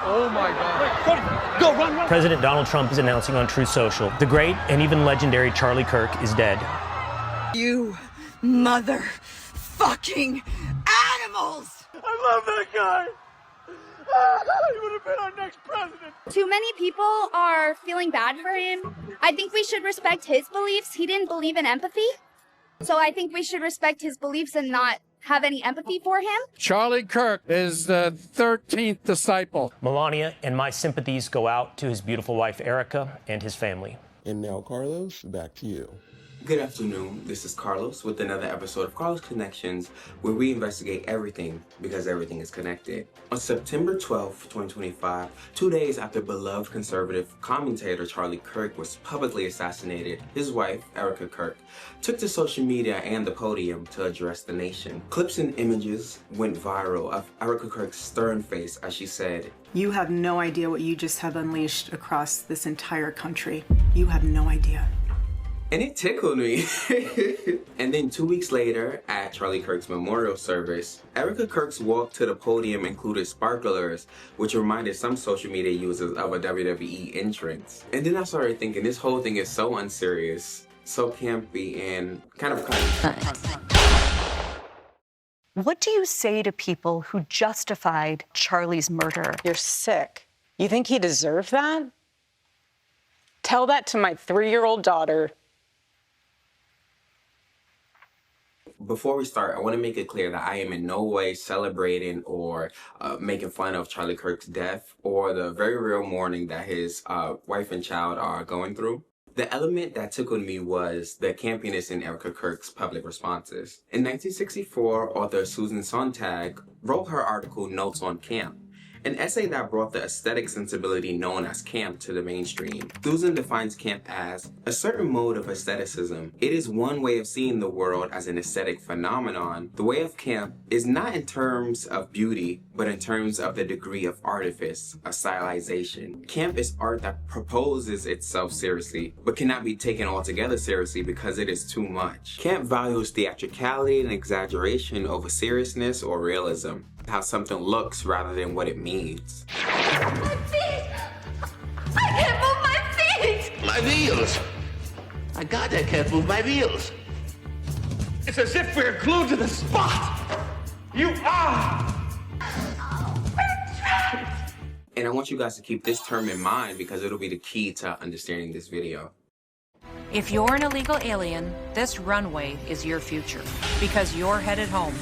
Oh my God. Go, run. President Donald Trump is announcing on Truth Social, the great and even legendary Charlie Kirk is dead. You motherfucking animals! I love that guy. He would have been our next president. Too many people are feeling bad for him. I think we should respect his beliefs. He didn't believe in empathy. So I think we should respect his beliefs and not have any empathy for him. Charlie Kirk is the 13th disciple. Melania, and my sympathies go out to his beautiful wife, Erica, and his family. And now, Carlos, back to you. Good afternoon, this is Carlos with another episode of Carlos Connections, where we investigate everything because everything is connected. On September 12th, 2025, 2 days after beloved conservative commentator Charlie Kirk was publicly assassinated, his wife, Erica Kirk, took to social media and the podium to address the nation. Clips and images went viral of Erica Kirk's stern face as she said, "You have no idea what you just have unleashed across this entire country. You have no idea." and it tickled me. And then 2 weeks later, at Charlie Kirk's memorial service, Erica Kirk's walk to the podium included sparklers, which reminded some social media users of a WWE entrance. And then I started thinking, this whole thing is so unserious, so campy, and kind of funny. What do you say to people who justified Charlie's murder? You're sick. You think he deserved that? Tell that to my 3-year-old daughter. Before we start, I want to make it clear that I am in no way celebrating or making fun of Charlie Kirk's death or the very real mourning that his wife and child are going through. The element that tickled me was the campiness in Erica Kirk's public responses. In 1964, author Susan Sontag wrote her article, Notes on Camp, an essay that brought the aesthetic sensibility known as camp to the mainstream. Susan defines camp as a certain mode of aestheticism. It is one way of seeing the world as an aesthetic phenomenon. The way of camp is not in terms of beauty, but in terms of the degree of artifice, a stylization. Camp is art that proposes itself seriously, but cannot be taken altogether seriously because it is too much. Camp values theatricality and exaggeration over seriousness or realism. How something looks rather than what it means. My feet! I can't move my feet! My wheels! My God, I can't move my wheels. It's as if we're glued to the spot. You are. And I want you guys to keep this term in mind because it'll be the key to understanding this video. If you're an illegal alien, this runway is your future because you're headed home.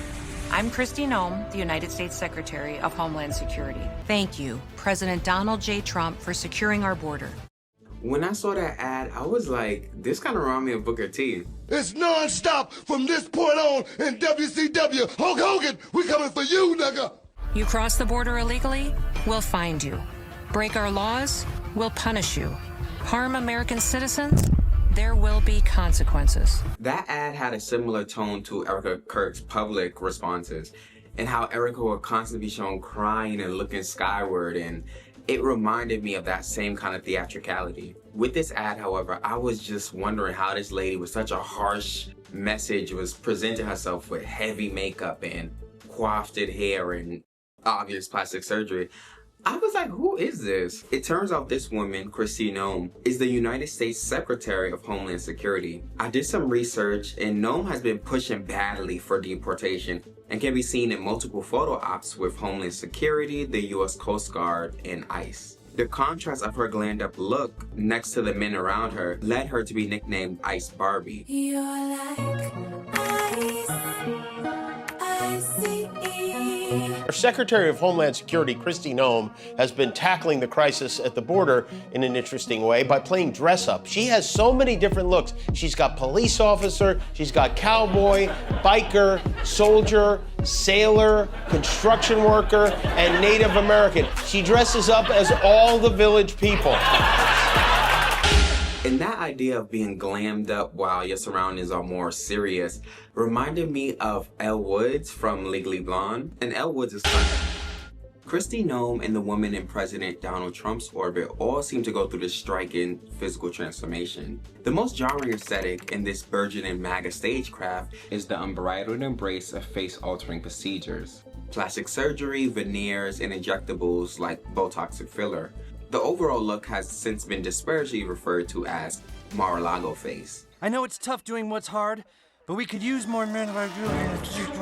I'm Kristi Noem, the United States Secretary of Homeland Security. Thank you, President Donald J. Trump, for securing our border. When I saw that ad, I was like, this kind of reminded me of Booker T. It's non-stop from this point on in WCW. Hulk Hogan, we coming for you, nigga. You cross the border illegally, we'll find you. Break our laws, we'll punish you. Harm American citizens, there will be consequences. That ad had a similar tone to Erica Kirk's public responses and how Erica would constantly be shown crying and looking skyward, and it reminded me of that same kind of theatricality. With this ad, however, I was just wondering how this lady with such a harsh message was presenting herself with heavy makeup and coiffed hair and obvious plastic surgery. I was like, who is this? It turns out this woman, Kristi Noem, is the United States Secretary of Homeland Security. I did some research, and Noem has been pushing badly for deportation and can be seen in multiple photo ops with Homeland Security, the U.S. Coast Guard, and ICE. The contrast of her glammed-up look next to the men around her led her to be nicknamed Ice Barbie. You're like ice, icy. Our Secretary of Homeland Security, Kristi Noem, has been tackling the crisis at the border in an interesting way by playing dress-up. She has so many different looks. She's got police officer, she's got cowboy, biker, soldier, sailor, construction worker, and Native American. She dresses up as all the village people. And that idea of being glammed up while your surroundings are more serious reminded me of Elle Woods from Legally Blonde. And Elle Woods is funny. Kristi Noem and the woman in President Donald Trump's orbit all seem to go through this striking physical transformation. The most jarring aesthetic in this burgeoning MAGA stagecraft is the unbridled embrace of face-altering procedures. Plastic surgery, veneers, and injectables like Botox and filler. The overall look has since been disparagingly referred to as Mar-A-Lago Face. I know it's tough doing what's hard, but we could use more men like you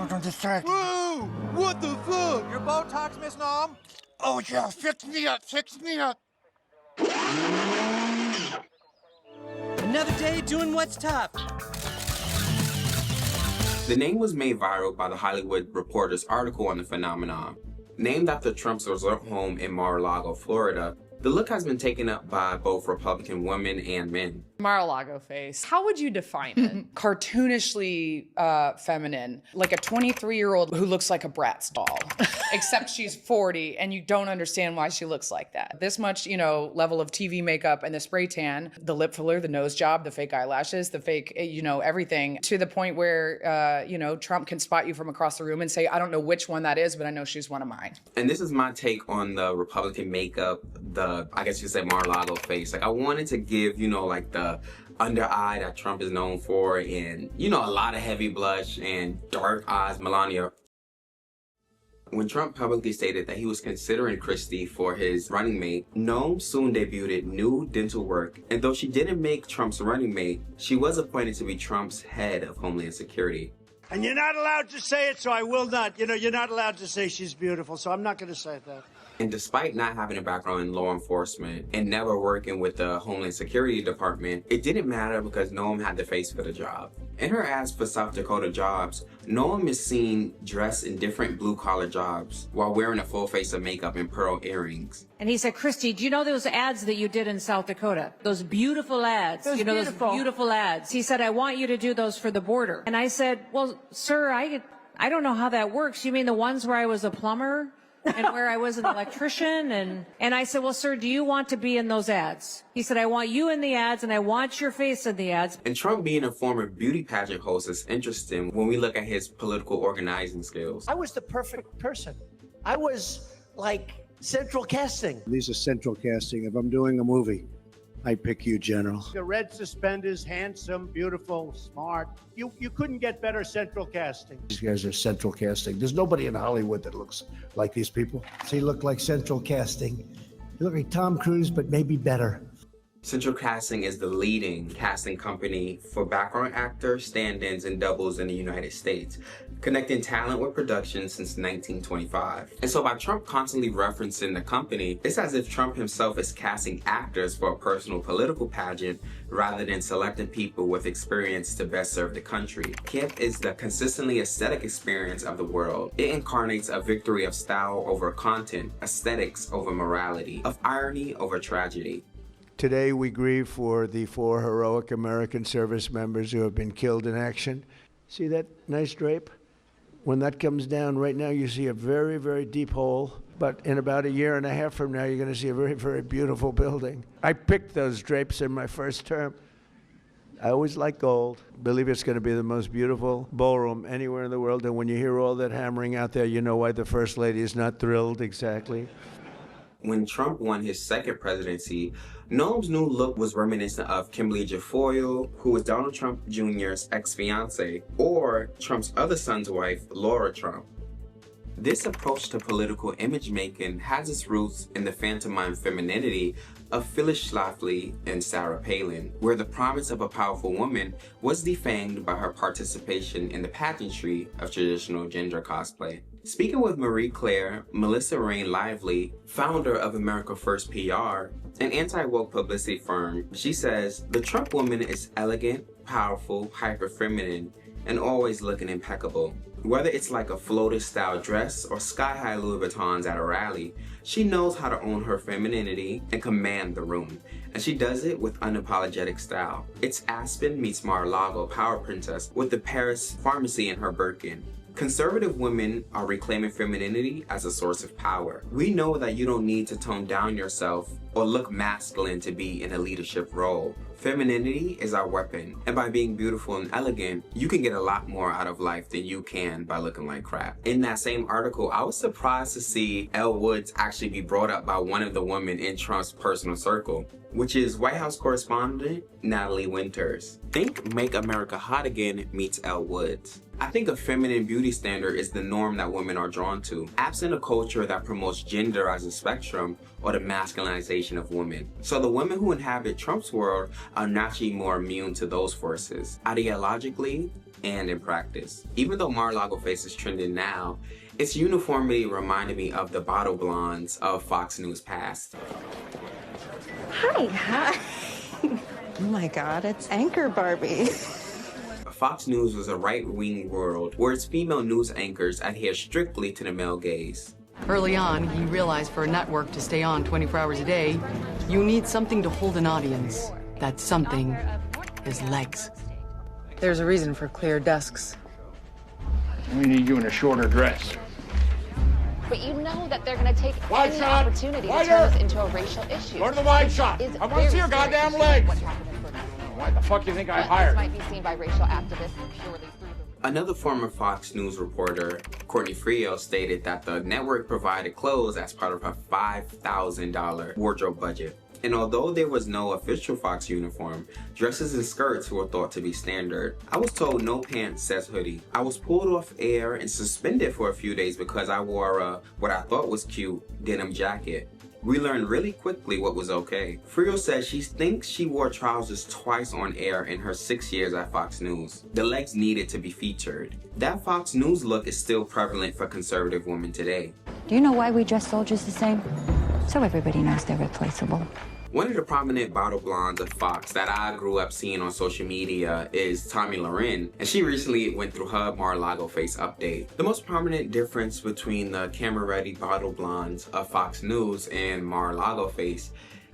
to distract. Whoa! What the fuck? Your Botox, Miss Noem? Oh yeah, fix me up, fix me up. Another day doing what's tough. The name was made viral by the Hollywood Reporter's article on the phenomenon. Named after Trump's resort home in Mar-a-Lago, Florida, the look has been taken up by both Republican women and men. Mar-a-Lago face. How would you define it? Cartoonishly feminine, like a 23-year-old who looks like a Bratz doll, except she's 40 and you don't understand why she looks like that. This much, you know, level of TV makeup and the spray tan, the lip filler, the nose job, the fake eyelashes, the fake, you know, everything, to the point where, you know, Trump can spot you from across the room and say, I don't know which one that is, but I know she's one of mine. And this is my take on the Republican makeup, I guess you could say Mar-a-Lago face. Like, I wanted to give, you know, like the under eye that Trump is known for, and, you know, a lot of heavy blush and dark eyes, Melania. When Trump publicly stated that he was considering Kristi for his running mate, Noem soon debuted new dental work, and though she didn't make Trump's running mate, she was appointed to be Trump's head of Homeland Security. And you're not allowed to say it, so I will not. You know, you're not allowed to say she's beautiful, so I'm not going to say that. And despite not having a background in law enforcement and never working with the Homeland Security Department, it didn't matter because Noem had the face for the job. In her ads for South Dakota jobs, Noem is seen dressed in different blue-collar jobs while wearing a full face of makeup and pearl earrings. And he said, Kristi, do you know those ads that you did in South Dakota? Those beautiful ads. Those beautiful ads. He said, I want you to do those for the border. And I said, well, sir, I don't know how that works. You mean the ones where I was a plumber? And where I was an electrician, and I said, well, sir, do you want to be in those ads? He said, I want you in the ads, and I want your face in the ads. And Trump being a former beauty pageant host is interesting when we look at his political organizing skills. I was the perfect person. I was like central casting. These are central casting. If I'm doing a movie, I pick you, General. The red suspenders, handsome, beautiful, smart. You couldn't get better central casting. These guys are central casting. There's nobody in Hollywood that looks like these people. So you look like central casting. You look like Tom Cruise, but maybe better. Central Casting is the leading casting company for background actors, stand-ins, and doubles in the United States, connecting talent with production since 1925. And so by Trump constantly referencing the company, it's as if Trump himself is casting actors for a personal political pageant rather than selecting people with experience to best serve the country. CUNTry is the consistently aesthetic experience of the world. It incarnates a victory of style over content, aesthetics over morality, of irony over tragedy. Today we grieve for the 4 heroic American service members who have been killed in action. See that nice drape? When that comes down, right now you see a very, very deep hole. But in about 1.5 years from now, you're going to see a very, very beautiful building. I picked those drapes in my first term. I always like gold. I believe it's going to be the most beautiful ballroom anywhere in the world. And when you hear all that hammering out there, you know why the First Lady is not thrilled exactly. When Trump won his second presidency, Noem's new look was reminiscent of 𝒞𝒶𝓇𝓁𝓁𝑒𝒸𝓇𝓁, who was Donald Trump Jr.'s ex-fiancée, or Trump's other son's wife, Laura Trump. This approach to political image making has its roots in the pantomime femininity of Phyllis Schlafly and Sarah Palin, where the promise of a powerful woman was defanged by her participation in the pageantry of traditional gender cosplay. Speaking with Marie-Claire, Melissa Rain Lively, founder of America First PR, an anti-woke publicity firm, she says, the Trump woman is elegant, powerful, hyper-feminine, and always looking impeccable. Whether it's like a floater-style dress or sky-high Louis Vuittons at a rally, she knows how to own her femininity and command the room. And she does it with unapologetic style. It's Aspen meets Mar-a-Lago Power Princess with the Paris pharmacy in her Birkin. Conservative women are reclaiming femininity as a source of power. We know that you don't need to tone down yourself or look masculine to be in a leadership role. Femininity is our weapon, and by being beautiful and elegant, you can get a lot more out of life than you can by looking like crap. In that same article, I was surprised to see Elle Woods actually be brought up by one of the women in Trump's personal circle, which is White House correspondent Natalie Winters. Think Make America Hot Again meets Elle Woods. I think a feminine beauty standard is the norm that women are drawn to, absent a culture that promotes gender as a spectrum or the masculinization of women. So the women who inhabit Trump's world are naturally more immune to those forces, ideologically and in practice. Even though Mar-A-Lago Face is trending now, its uniformity reminded me of the bottle blondes of Fox News past. Hi. Oh my God, it's Anchor Barbie. Fox News was a right-wing world where its female news anchors adhere strictly to the male gaze. Early on, he realized for a network to stay on 24 hours a day, you need something to hold an audience. That something is legs. There's a reason for clear desks. We need you in a shorter dress. But you know that they're going to take any opportunity to turn this into a racial issue. Go to the wide shot. I want to see your goddamn legs. Why the fuck do you think I hired? This might be seen by racial activists purely through the... Another former Fox News reporter, 𝒞𝓃𝓃𝓁𝓁𝓁𝓁, stated that the network provided clothes as part of a $5,000 wardrobe budget. And although there was no official Fox uniform, dresses and skirts were thought to be standard. I was told no pants says hoodie. I was pulled off air and suspended for a few days because I wore a, what I thought was cute, denim jacket. We learned really quickly what was okay. Frio says she thinks she wore trousers twice on air in her 6 years at Fox News. The legs needed to be featured. That Fox News look is still prevalent for conservative women today. Do you know why we dress soldiers the same? So everybody knows they're replaceable. One of the prominent bottle blondes of Fox that I grew up seeing on social media is Tomi Lahren, and she recently went through her Mar-A-Lago Face update. The most prominent difference between the camera-ready bottle blondes of Fox News and Mar-A-Lago Face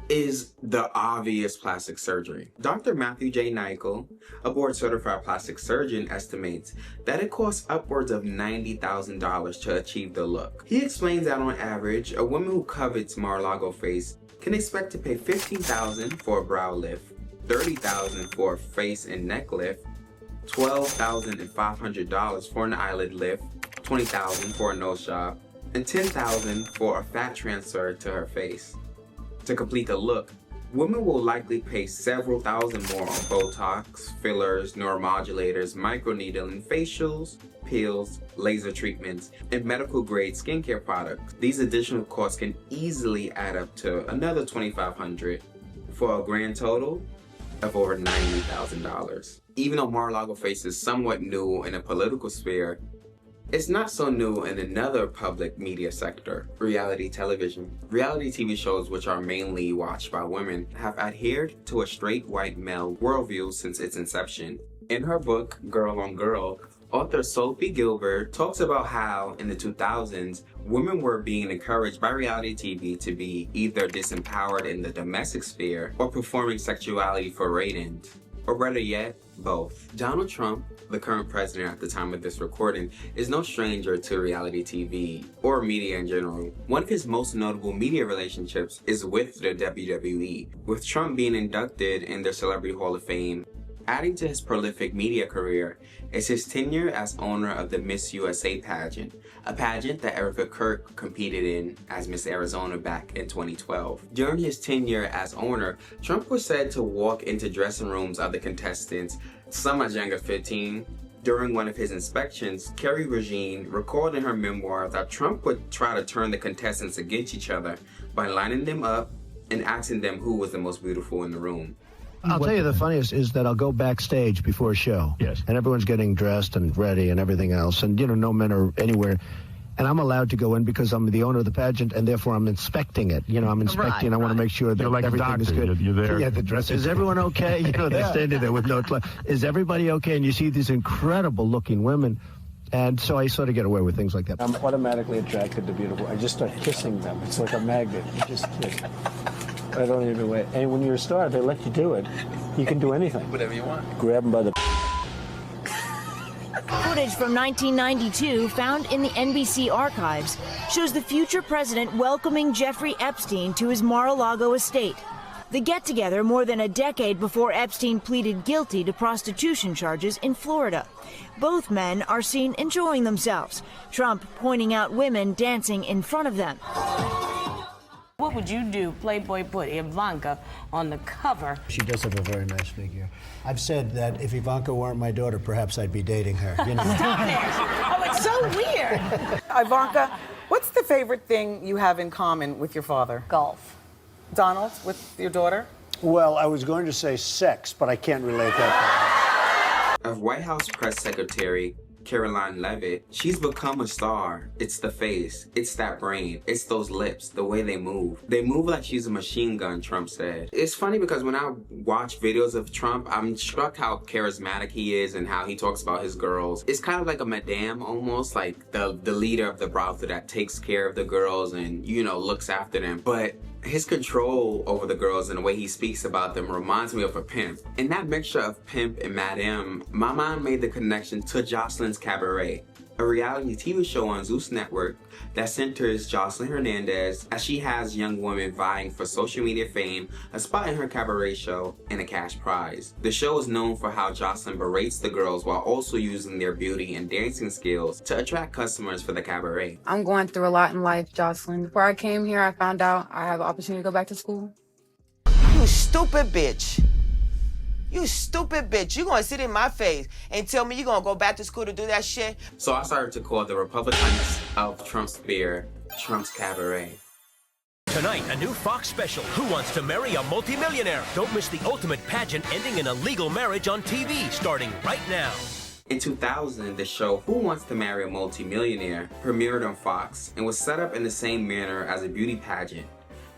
is the obvious plastic surgery. Dr. Matthew J. Nicol, a board-certified plastic surgeon, estimates that it costs upwards of $90,000 to achieve the look. He explains that on average, a woman who covets Mar-A-Lago Face can expect to pay $15,000 for a brow lift, $30,000 for a face and neck lift, $12,500 for an eyelid lift, $20,000 for a nose job, and $10,000 for a fat transfer to her face. To complete the look, women will likely pay several thousand more on Botox, fillers, neuromodulators, microneedling, facials, peels, laser treatments, and medical-grade skincare products. These additional costs can easily add up to another $2,500 for a grand total of over $90,000. Even though Mar-A-Lago Face is somewhat new in the political sphere, it's not so new in another public media sector, reality television. Reality TV shows, which are mainly watched by women, have adhered to a straight white male worldview since its inception. In her book, Girl on Girl, author Sophie Gilbert talks about how, in the 2000s, women were being encouraged by reality TV to be either disempowered in the domestic sphere or performing sexuality for ratings, or better yet, both. Donald Trump, the current president at the time of this recording, is no stranger to reality TV or media in general. One of his most notable media relationships is with the WWE, with Trump being inducted in their Celebrity Hall of Fame. Adding to his prolific media career is his tenure as owner of the Miss USA pageant, a pageant that Erica Kirk competed in as Miss Arizona back in 2012. During his tenure as owner, Trump was said to walk into dressing rooms of the contestants, some as young as 15. During one of his inspections, Kerry Regine recalled in her memoir that Trump would try to turn the contestants against each other by lining them up and asking them who was the most beautiful in the room. I'll tell you the funniest is that I'll go backstage before a show. Yes. And everyone's getting dressed and ready and everything else. And, you know, no men are anywhere. And I'm allowed to go in because I'm the owner of the pageant, and therefore I'm inspecting it. You know, I'm inspecting. I want to make sure that everything is good. You're there. Yeah, the dress. Is everyone okay? You know, they're standing there with no clothes. Is everybody okay? And you see these incredible looking women. And so I sort of get away with things like that. I'm automatically attracted to beautiful. I just start kissing them. It's like a magnet. You just kiss. I don't even wait. And when you're a star, they let you do it. You can do anything. Whatever you want. Grab them by the... Footage from 1992 found in the NBC archives shows the future president welcoming Jeffrey Epstein to his Mar-a-Lago estate. The get-together more than a decade before Epstein pleaded guilty to prostitution charges in Florida. Both men are seen enjoying themselves, Trump pointing out women dancing in front of them. What would you do? Playboy put Ivanka on the cover. She does have a very nice figure. I've said that if Ivanka weren't my daughter, perhaps I'd be dating her. You know. Stop it! Oh, it's so weird. Ivanka, what's the favorite thing you have in common with your father? Golf. Donald, with your daughter? Well, I was going to say sex, but I can't relate that. Of White House Press Secretary Caroline Leavitt, she's become a star. It's the face, it's that brain, it's those lips, the way they move. They move like she's a machine gun, Trump said. It's funny because when I watch videos of Trump, I'm struck how charismatic he is and how he talks about his girls. It's kind of like a madame almost, like the leader of the brother that takes care of the girls and, you know, looks after them. But his control over the girls and the way he speaks about them reminds me of a pimp. In that mixture of pimp and madame, my mind made the connection to Jocelyn's Cabaret, a reality TV show on Zeus Network that centers Jocelyn Hernandez as she has young women vying for social media fame, a spot in her cabaret show, and a cash prize. The show is known for how Jocelyn berates the girls while also using their beauty and dancing skills to attract customers for the cabaret. I'm going through a lot in life, Jocelyn. Before I came here, I found out I have the opportunity to go back to school. You stupid bitch. You stupid bitch. You gonna sit in my face and tell me you gonna go back to school to do that shit? So I started to call the Republicans of Trump's beer, Trump's Cabaret. Tonight, a new Fox special, Who Wants to Marry a Multimillionaire? Don't miss the ultimate pageant ending in a legal marriage on TV, starting right now. In 2000, the show Who Wants to Marry a Multimillionaire premiered on Fox and was set up in the same manner as a beauty pageant,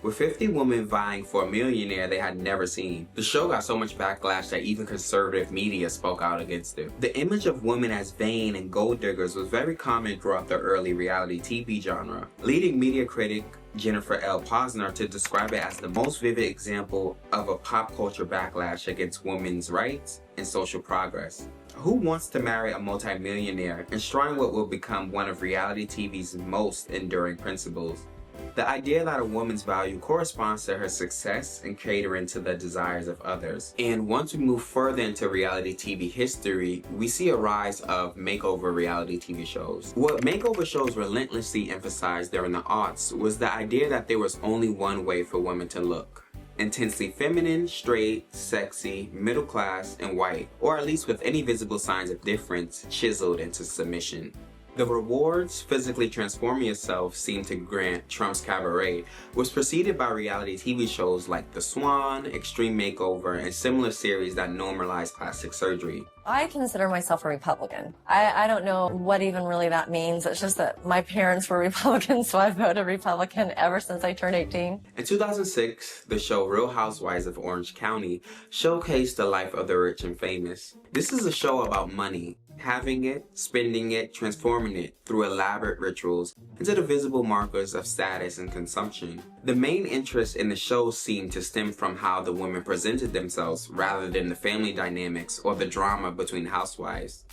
with 50 women vying for a millionaire they had never seen. The show got so much backlash that even conservative media spoke out against it. The image of women as vain and gold diggers was very common throughout the early reality TV genre, leading media critic Jennifer L. Posner to describe it as the most vivid example of a pop culture backlash against women's rights and social progress. Who Wants to Marry a Multimillionaire enshrined what will become one of reality TV's most enduring principles. The idea that a woman's value corresponds to her success and catering to the desires of others. And once we move further into reality TV history, we see a rise of makeover reality TV shows. What makeover shows relentlessly emphasized during the aughts was the idea that there was only one way for women to look: intensely feminine, straight, sexy, middle class, and white, or at least with any visible signs of difference chiseled into submission. The rewards physically transforming yourself seemed to grant Trump's Cabaret was preceded by reality TV shows like The Swan, Extreme Makeover, and similar series that normalized plastic surgery. I consider myself a Republican. I don't know what even really that means. It's just that my parents were Republicans, so I voted Republican ever since I turned 18. In 2006, the show Real Housewives of Orange County showcased the life of the rich and famous. This is a show about money, having it, spending it, transforming it through elaborate rituals into the visible markers of status and consumption. The main interest in the show seemed to stem from how the women presented themselves rather than the family dynamics or the drama between housewives.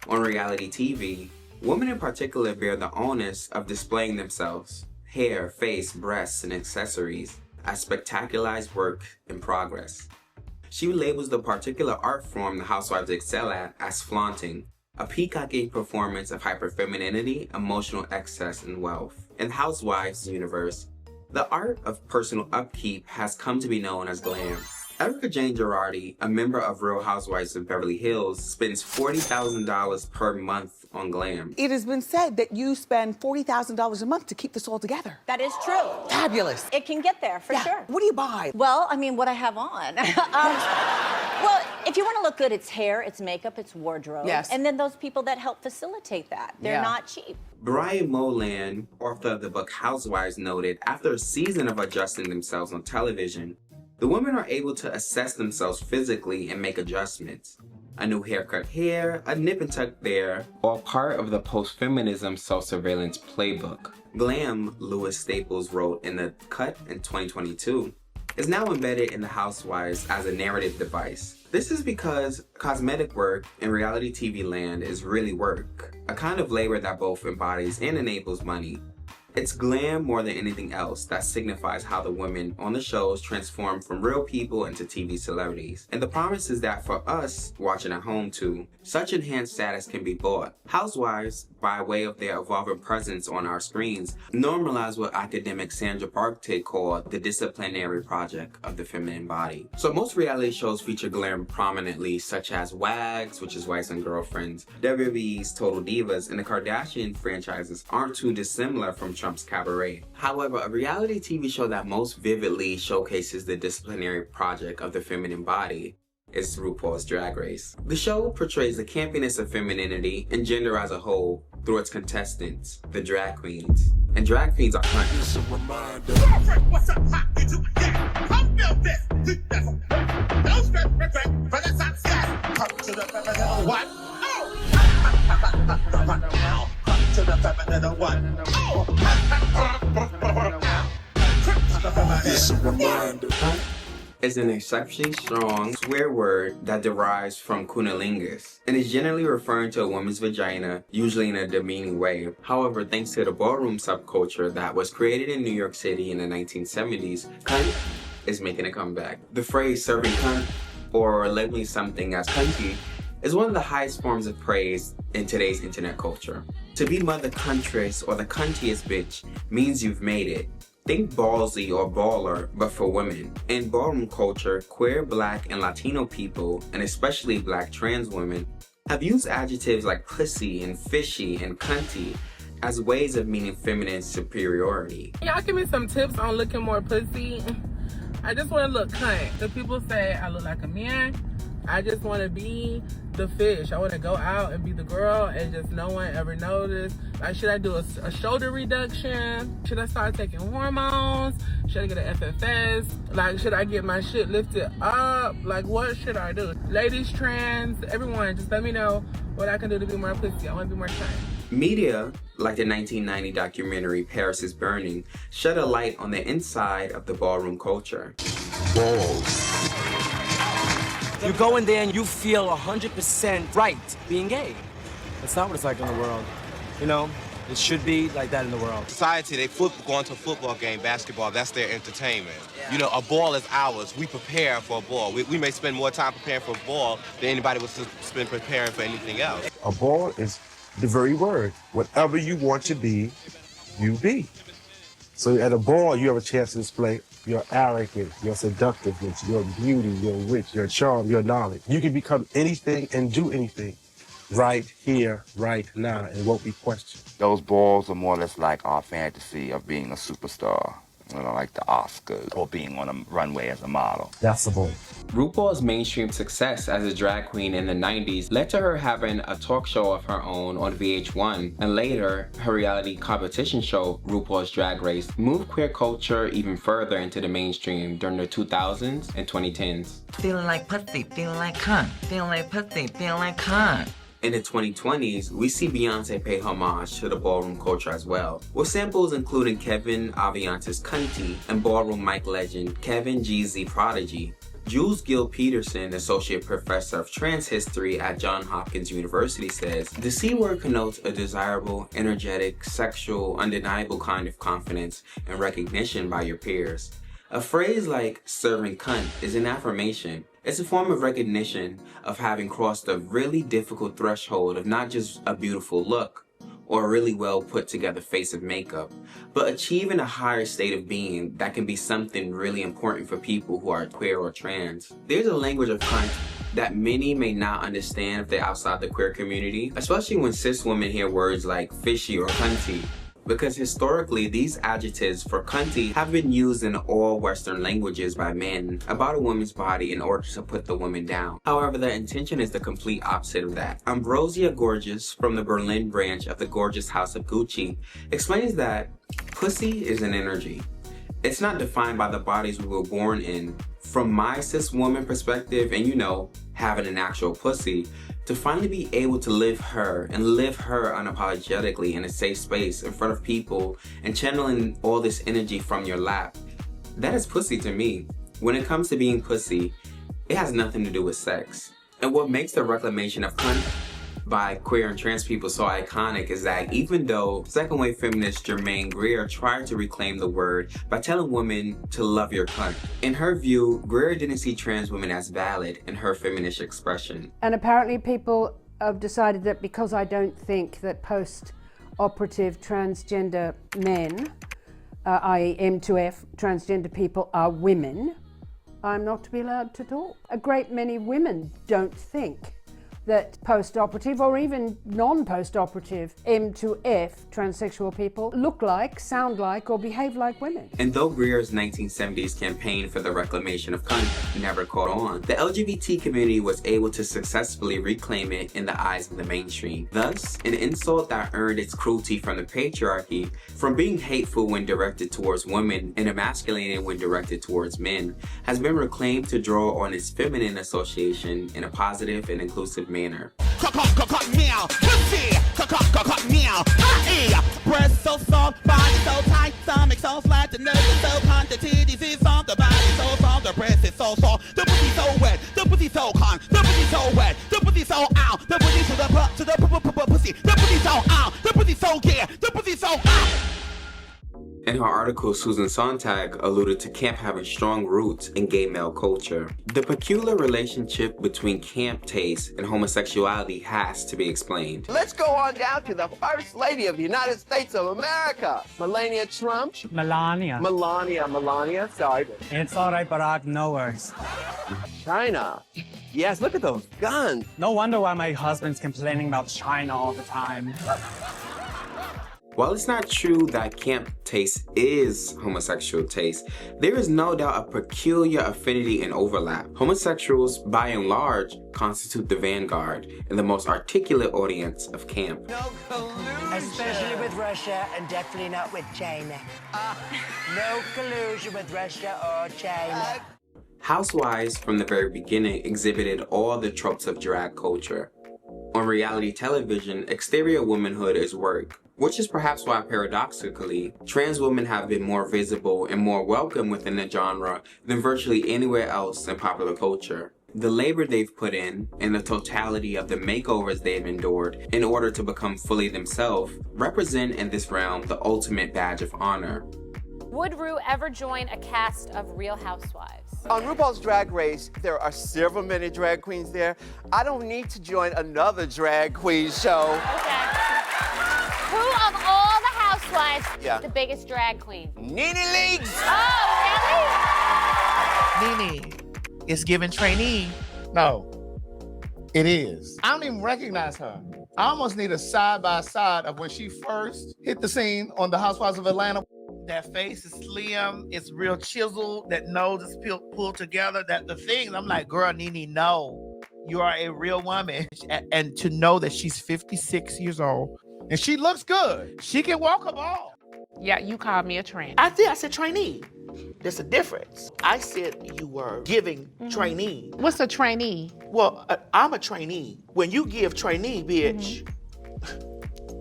On reality TV, women in particular bear the onus of displaying themselves, hair, face, breasts, and accessories, as spectacularized work in progress. She labels the particular art form the housewives excel at as flaunting, a peacocking performance of hyperfemininity, emotional excess, and wealth. In the Housewives universe, the art of personal upkeep has come to be known as glam. Erica Jane Girardi, a member of Real Housewives of Beverly Hills, spends $40,000 per month on glam. It has been said that you spend $40,000 a month to keep this all together. That is true. Fabulous. It can get there, for sure. What do you buy? Well, I mean, what I have on. Well, if you want to look good, it's hair, it's makeup, it's wardrobe. Yes. And then those people that help facilitate that. They're not cheap. Brian Molan, author of the book Housewives, noted after a season of adjusting themselves on television, the women are able to assess themselves physically and make adjustments. A new haircut here, a nip and tuck there, all part of the post-feminism self-surveillance playbook. Glam, Louis Staples wrote in The Cut in 2022, is now embedded in the Housewives as a narrative device, This is because cosmetic work in reality TV land is really work, a kind of labor that both embodies and enables money. It's glam more than anything else that signifies how the women on the shows transform from real people into TV celebrities. And the promise is that for us, watching at home too, such enhanced status can be bought. Housewives, by way of their evolving presence on our screens, normalize what academic Sandra Barkted called the disciplinary project of the feminine body. So most reality shows feature glam prominently, such as WAGs, which is Wives and Girlfriends, WWE's Total Divas, and the Kardashian franchises aren't too dissimilar from Trump's Cabaret. However, a reality TV show that most vividly showcases the disciplinary project of the feminine body is RuPaul's Drag Race. The show portrays the campiness of femininity and gender as a whole through its contestants, the drag queens. And drag queens are country. What's up, hot? You do yeah. Come feel this. Don't stress, regret, Renaissance gas. Come to the feminine one. Oh! Come to the feminine one. Oh! It's a reminder. Is an exceptionally strong swear word that derives from cunnilingus and is generally referring to a woman's vagina, usually in a demeaning way. However, thanks to the ballroom subculture that was created in New York City in the 1970s, cunt is making a comeback. The phrase serving cunt or labeling something as cunty is one of the highest forms of praise in today's internet culture. To be mother cuntress or the cuntiest bitch means you've made it. Think ballsy or baller, but for women. In ballroom culture, queer, black, and Latino people, and especially black trans women, have used adjectives like pussy and fishy and cunty as ways of meaning feminine superiority. Y'all give me some tips on looking more pussy. I just want to look cunt. The people say I look like a man. I just want to be the fish. I want to go out and be the girl and just no one ever notice. Like, should I do a shoulder reduction? Should I start taking hormones? Should I get an FFS? Like, should I get my shit lifted up? Like, what should I do? Ladies, trans, everyone, just let me know what I can do to be more pussy. I want to be more cunt. Media, like the 1990 documentary Paris is Burning, shed a light on the inside of the ballroom culture. Balls. You go in there and you feel 100% right being gay. That's not what it's like in the world. You know, it should be like that in the world. Society, they going to a football game, basketball, that's their entertainment. Yeah. You know, a ball is ours. We prepare for a ball. We may spend more time preparing for a ball than anybody would spend preparing for anything else. A ball is the very word. Whatever you want to be, you be. So at a ball, you have a chance to display your arrogance, your seductiveness, your beauty, your wit, your charm, your knowledge. You can become anything and do anything right here, right now, and won't be questioned. Those balls are more or less like our fantasy of being a superstar, you know, like the Oscars or being on a runway as a model. That's the ball. RuPaul's mainstream success as a drag queen in the 90s led to her having a talk show of her own on VH1, and later, her reality competition show, RuPaul's Drag Race, moved queer culture even further into the mainstream during the 2000s and 2010s. Feeling like pussy, feeling like cunt, feeling like pussy, feeling like cunt. In the 2020s, we see Beyonce pay homage to the ballroom culture as well, with samples including Kevin Avianta's Cunty and ballroom mic legend Kevin Jeezy Prodigy. Jules Gill Peterson, Associate Professor of Trans History at Johns Hopkins University, says, the C word connotes a desirable, energetic, sexual, undeniable kind of confidence and recognition by your peers. A phrase like serving cunt is an affirmation. It's a form of recognition of having crossed a really difficult threshold of not just a beautiful look or a really well put together face of makeup, but achieving a higher state of being that can be something really important for people who are queer or trans. There's a language of cunt that many may not understand if they're outside the queer community, especially when cis women hear words like fishy or cunty. Because historically, these adjectives for cunty have been used in all Western languages by men about a woman's body in order to put the woman down. However, the intention is the complete opposite of that. Ambrosia Gorgeous, from the Berlin branch of the Gorgeous House of Gucci, explains that pussy is an energy. It's not defined by the bodies we were born in. From my cis woman perspective, and you know, having an actual pussy, to finally be able to live her unapologetically in a safe space in front of people and channeling all this energy from your lap, that is pussy to me. When it comes to being pussy, It has nothing to do with sex. And what makes the reclamation of cunt by queer and trans people so iconic is that even though second wave feminist Germaine Greer tried to reclaim the word by telling women to love your cunt, in her view, Greer didn't see trans women as valid in her feminist expression. And apparently people have decided that because I don't think that post-operative transgender men, i.e. M2F transgender people, are women, I'm not to be allowed to talk. A great many women don't think that post-operative or even non-post-operative M2F transsexual people look like, sound like, or behave like women. And though Greer's 1970s campaign for the reclamation of cunt never caught on, the LGBT community was able to successfully reclaim it in the eyes of the mainstream. Thus, an insult that earned its cruelty from the patriarchy, from being hateful when directed towards women and emasculating when directed towards men, has been reclaimed to draw on its feminine association in a positive and inclusive manner. Breast so soft, body so tight, stomach so flat, the nerves are so con, the titties is soft, the body so soft, the breast is so soft, the pussy so wet, the pussy so con, the pussy so wet, the pussy so out, the pussy to the pussy, the pussy so out, the pussy so yeah, the pussy so out. In her article, Susan Sontag alluded to camp having strong roots in gay male culture. The peculiar relationship between camp taste and homosexuality has to be explained. Let's go on down to the First Lady of the United States of America, Melania Trump. Melania, sorry. It's all right, Barack, no worries. China. Yes, look at those guns. No wonder why my husband's complaining about China all the time. While it's not true that camp taste is homosexual taste, there is no doubt a peculiar affinity and overlap. Homosexuals, by and large, constitute the vanguard and the most articulate audience of camp. No collusion. Especially with Russia and definitely not with China. No collusion with Russia or China. Housewives, from the very beginning, exhibited all the tropes of drag culture. On reality television, exterior womanhood is work, which is perhaps why, paradoxically, trans women have been more visible and more welcome within the genre than virtually anywhere else in popular culture. The labor they've put in, and the totality of the makeovers they've endured in order to become fully themselves, represent in this realm the ultimate badge of honor. Would Rue ever join a cast of Real Housewives? On RuPaul's Drag Race, there are several many drag queens there. I don't need to join another drag queen show. Okay. Who of all the housewives is the biggest drag queen? Nene Leakes! Oh, Nene is giving trainee. No, it is. I don't even recognize her. I almost need a side-by-side of when she first hit the scene on the Housewives of Atlanta. That face is slim, it's real chiseled, that nose is pulled together, that the things, I'm like, girl, Nene, no, you are a real woman. And to know that she's 56 years old, and she looks good. She can walk a ball. Yeah, you called me a trainee. I said trainee. There's a difference. I said you were giving trainee. What's a trainee? Well, I'm a trainee. When you give trainee, bitch,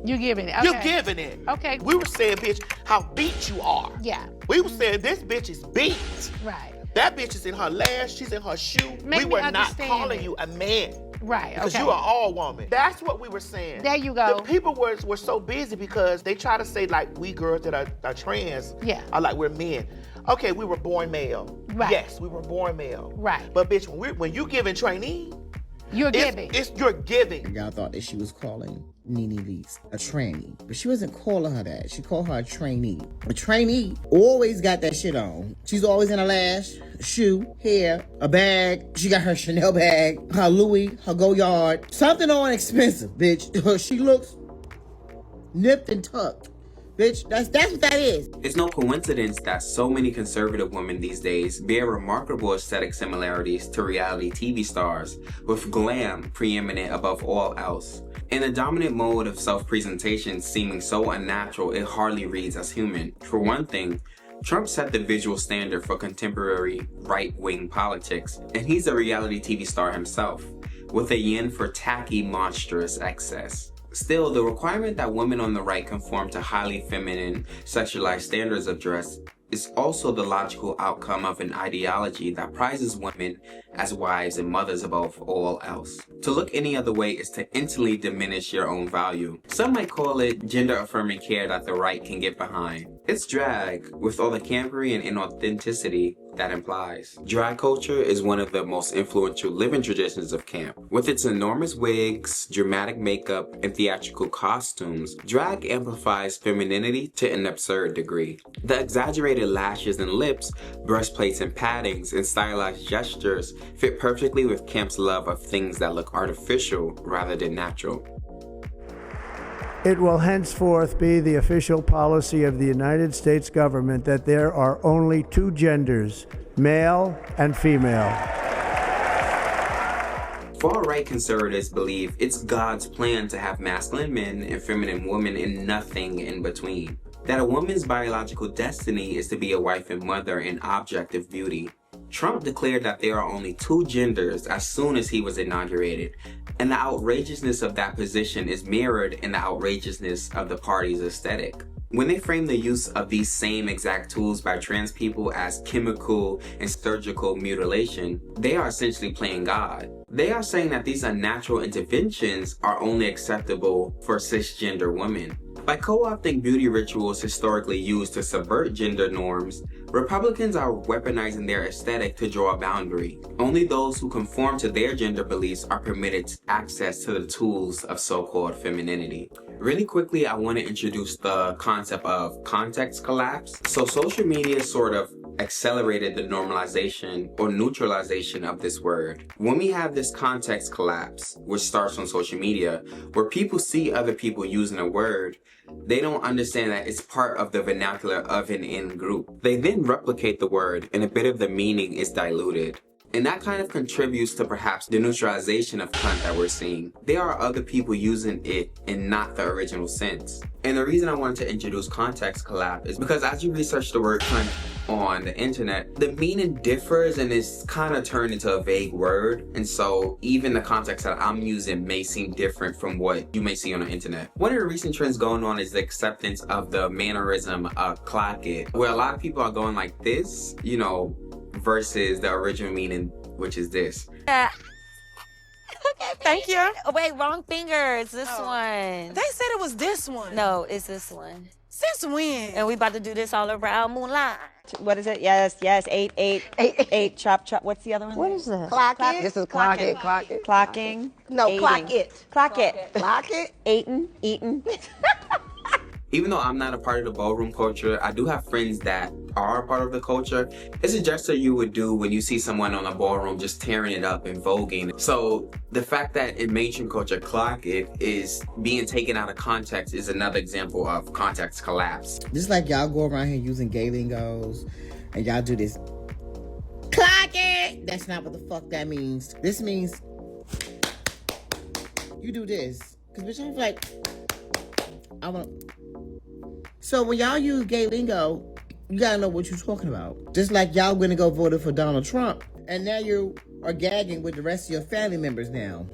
you giving it. Okay. You're giving it. Okay. We were saying, bitch, how beat you are. Yeah. We were saying this bitch is beat. Right. That bitch is in her lash, she's in her shoe. We were not calling you a man. Right, because you are all woman. That's what we were saying. There you go. The people were so busy because they try to say like we girls that are trans are like we're men. Okay, we were born male. Right. Yes, we were born male. Right. But bitch, when you giving trainee, you're giving. You're giving. Y'all thought that she was calling Nene Leakes a tranny, but she wasn't calling her that. She called her a trainee. A trainee always got that shit on. She's always in a lash, shoe, hair, a bag. She got her Chanel bag, her Louis, her Goyard, something on expensive, bitch. She looks nipped and tucked. Bitch, that's what that is. It's no coincidence that so many conservative women these days bear remarkable aesthetic similarities to reality TV stars, with glam preeminent above all else. In a dominant mode of self-presentation seeming so unnatural it hardly reads as human. For one thing, Trump set the visual standard for contemporary right-wing politics, and he's a reality TV star himself, with a yen for tacky, monstrous excess. Still, the requirement that women on the right conform to highly feminine, sexualized standards of dress is also the logical outcome of an ideology that prizes women as wives and mothers above all else. To look any other way is to instantly diminish your own value. Some might call it gender-affirming care that the right can get behind. It's drag, with all the campery and inauthenticity that implies. Drag culture is one of the most influential living traditions of camp. With its enormous wigs, dramatic makeup, and theatrical costumes, drag amplifies femininity to an absurd degree. The exaggerated lashes and lips, breastplates and paddings, and stylized gestures fit perfectly with camp's love of things that look artificial rather than natural. It will henceforth be the official policy of the United States government that there are only two genders, male and female. Far-right conservatives believe it's God's plan to have masculine men and feminine women and nothing in between. That a woman's biological destiny is to be a wife and mother and object of beauty. Trump declared that there are only two genders as soon as he was inaugurated, and the outrageousness of that position is mirrored in the outrageousness of the party's aesthetic. When they frame the use of these same exact tools by trans people as chemical and surgical mutilation, they are essentially playing God. They are saying that these unnatural interventions are only acceptable for cisgender women. By co-opting beauty rituals historically used to subvert gender norms, Republicans are weaponizing their aesthetic to draw a boundary. Only those who conform to their gender beliefs are permitted access to the tools of so-called femininity. Really quickly, I want to introduce the concept of context collapse. So social media sort of accelerated the normalization or neutralization of this word. When we have this context collapse, which starts on social media, where people see other people using a word, they don't understand that it's part of the vernacular of an in-group. They then replicate the word and a bit of the meaning is diluted. And that kind of contributes to perhaps the neutralization of cunt that we're seeing. There are other people using it in not the original sense. And the reason I wanted to introduce context collapse is because as you research the word cunt on the internet, the meaning differs and it's kind of turned into a vague word. And so even the context that I'm using may seem different from what you may see on the internet. One of the recent trends going on is the acceptance of the mannerism of clock it, where a lot of people are going like this, you know, versus the original meaning, which is this. Okay, thank you. Oh, wait, wrong finger. It's this one. They said it was this one. No, it's this one. Since when? And we about to do this all around Moonlight. What is it? Yes, 8, chop. What's the other one? What is that? Clock it. This is clock it. Clocking. No, Aiding. clock it. Clock it. Clock it. Eating. Even though I'm not a part of the ballroom culture, I do have friends that are a part of the culture. It's a gesture you would do when you see someone on a ballroom just tearing it up and voguing. So the fact that in mainstream culture, clock it is being taken out of context is another example of context collapse. Just like y'all go around here using gay lingos and y'all do this, clock it! That's not what the fuck that means. This means you do this. Cause bitch, I'm like, So when y'all use gay lingo, you gotta know what you're talking about. Just like y'all gonna go vote for Donald Trump, and now you are gagging with the rest of your family members now.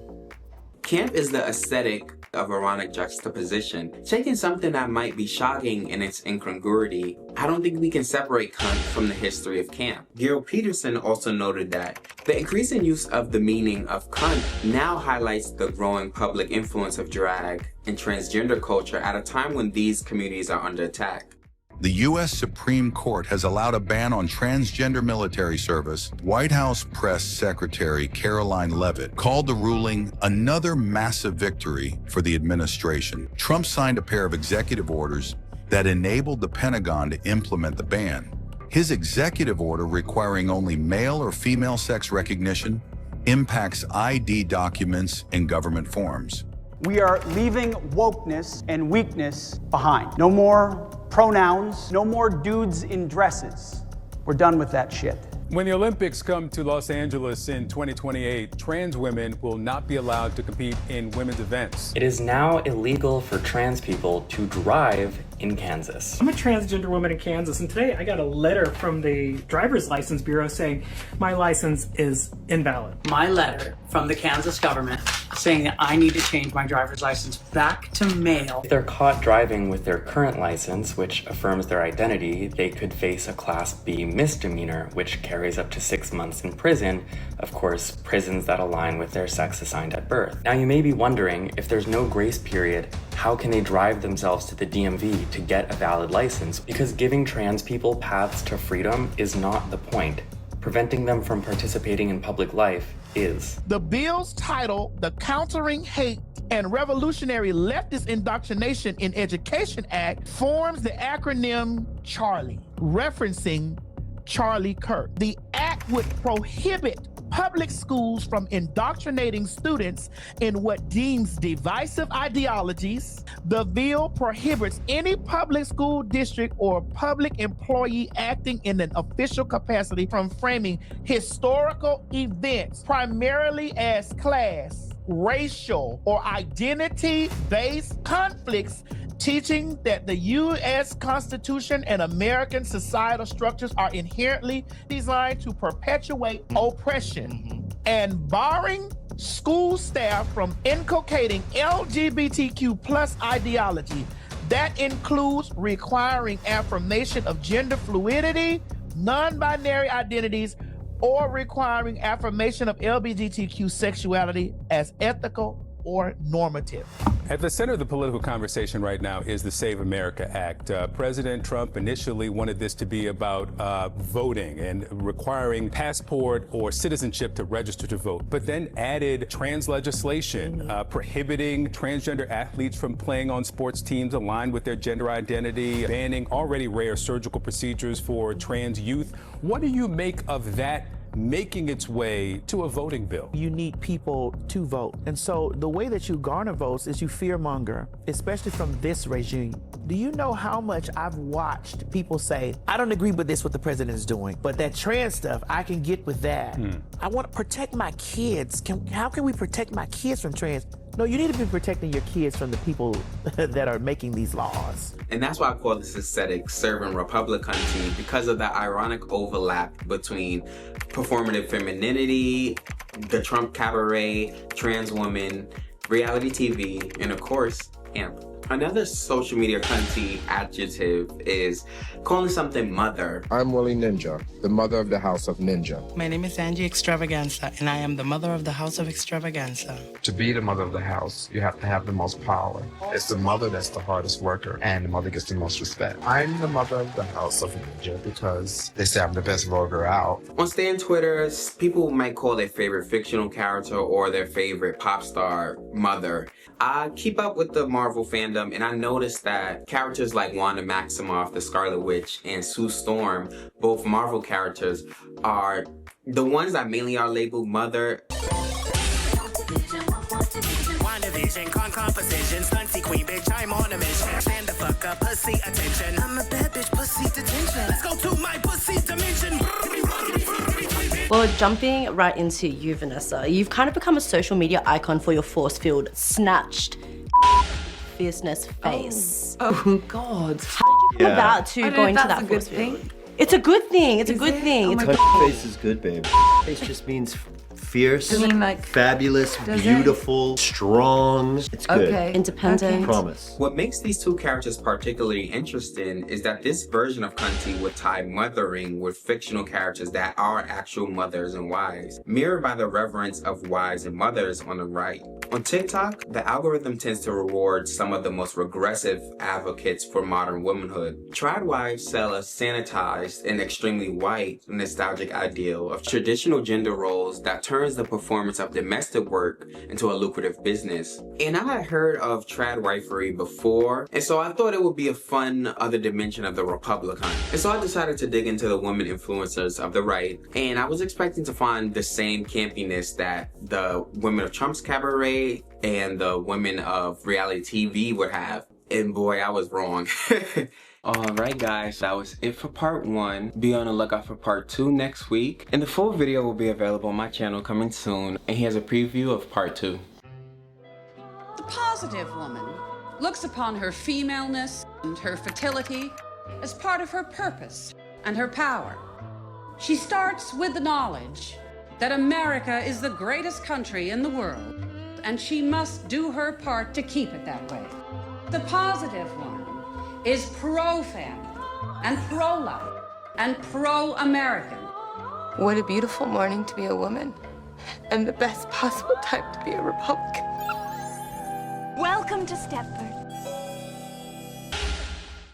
Camp is the aesthetic of ironic juxtaposition, taking something that might be shocking in its incongruity. I don't think we can separate cunt from the history of camp. Gil Peterson also noted that the increasing use of the meaning of cunt now highlights the growing public influence of drag and transgender culture at a time when these communities are under attack. The U.S. Supreme Court has allowed a ban on transgender military service. White House Press Secretary Caroline Leavitt called the ruling another massive victory for the administration. Trump signed a pair of executive orders that enabled the Pentagon to implement the ban. His executive order requiring only male or female sex recognition impacts ID documents and government forms. We are leaving wokeness and weakness behind. No more pronouns, no more dudes in dresses. We're done with that shit. When the Olympics come to Los Angeles in 2028, trans women will not be allowed to compete in women's events. It is now illegal for trans people to drive in Kansas. I'm a transgender woman in Kansas, and today I got a letter from the driver's license bureau saying my license is invalid. My letter from the Kansas government saying that I need to change my driver's license back to male. If they're caught driving with their current license, which affirms their identity, they could face a Class B misdemeanor, which carries up to 6 months in prison. Of course, prisons that align with their sex assigned at birth. Now, you may be wondering, if there's no grace period, how can they drive themselves to the DMV to get a valid license? Because giving trans people paths to freedom is not the point. Preventing them from participating in public life is. The bill's title, the Countering Hate and Revolutionary Leftist Indoctrination in Education Act, forms the acronym CHARLIE, referencing Charlie Kirk. The act would prohibit public schools from indoctrinating students in what deems divisive ideologies. The bill prohibits any public school district or public employee acting in an official capacity from framing historical events primarily as class, racial, or identity-based conflicts, teaching that the U.S. Constitution and American societal structures are inherently designed to perpetuate oppression, and barring school staff from inculcating LGBTQ plus ideology. That includes requiring affirmation of gender fluidity, non-binary identities, or requiring affirmation of LGBTQ sexuality as ethical or normative. At the center of the political conversation right now is the Save America Act. President Trump initially wanted this to be about voting and requiring passport or citizenship to register to vote, but then added trans legislation prohibiting transgender athletes from playing on sports teams aligned with their gender identity, banning already rare surgical procedures for trans youth. What do you make of that making its way to a voting bill? You need people to vote. And so the way that you garner votes is you fearmonger, especially from this regime. Do you know how much I've watched people say, I don't agree with this, what the president is doing, but that trans stuff, I can get with that. I want to protect my kids. How can we protect my kids from trans? No, you need to be protecting your kids from the people that are making these laws. And that's why I call this aesthetic serving Republicunt, because of the ironic overlap between performative femininity, the Trump Cabaret, trans women, reality TV, and of course, AMP. Another social media cunty adjective is calling something mother. I'm Willie Ninja, the mother of the House of Ninja. My name is Angie Extravaganza, and I am the mother of the House of Extravaganza. To be the mother of the house, you have to have the most power. It's the mother that's the hardest worker, and the mother gets the most respect. I'm the mother of the House of Ninja because they say I'm the best vulgar out. On Stan Twitter, people might call their favorite fictional character or their favorite pop star mother. I keep up with the Marvel fandom, and I noticed that characters like Wanda Maximoff, the Scarlet Witch, and Sue Storm, both Marvel characters, are the ones that mainly are labeled mother. WandaVision, composition, stunty queen, bitch, I'm on a mission. Stand the fuck up, pussy attention. I'm a bad bitch, pussy detention. Let's go to my pussy dimension. Well, jumping right into you, Vanessa, you've kind of become a social media icon for your force-filled, snatched fierceness face. Oh God. How did you come about to go into that force field? It's a good thing. It's a good thing. It's a good thing. Face is good, babe. Face just means fierce, like fabulous, beautiful, strong. It's good. Okay. Independent. Promise. What makes these two characters particularly interesting is that this version of cunty would tie mothering with fictional characters that are actual mothers and wives, mirrored by the reverence of wives and mothers on the right. On TikTok, the algorithm tends to reward some of the most regressive advocates for modern womanhood. Trad wives sell a sanitized and extremely white, nostalgic ideal of traditional gender roles that turns the performance of domestic work into a lucrative business. And I had heard of trad wifery before, and so I thought it would be a fun other dimension of the Republicunt. And so I decided to dig into the women influencers of the right, and I was expecting to find the same campiness that the women of Trump's Cabaret and the women of reality TV would have. And boy, I was wrong. Alright guys, that was it for part 1. Be on the lookout for part 2 next week. And the full video will be available on my channel coming soon. And here's a preview of part 2. The positive woman looks upon her femaleness and her fertility as part of her purpose and her power. She starts with the knowledge that America is the greatest country in the world and she must do her part to keep it that way. The positive woman is pro-family and pro-life and pro-American. What a beautiful morning to be a woman, and the best possible time to be a Republican. Welcome to Stepford.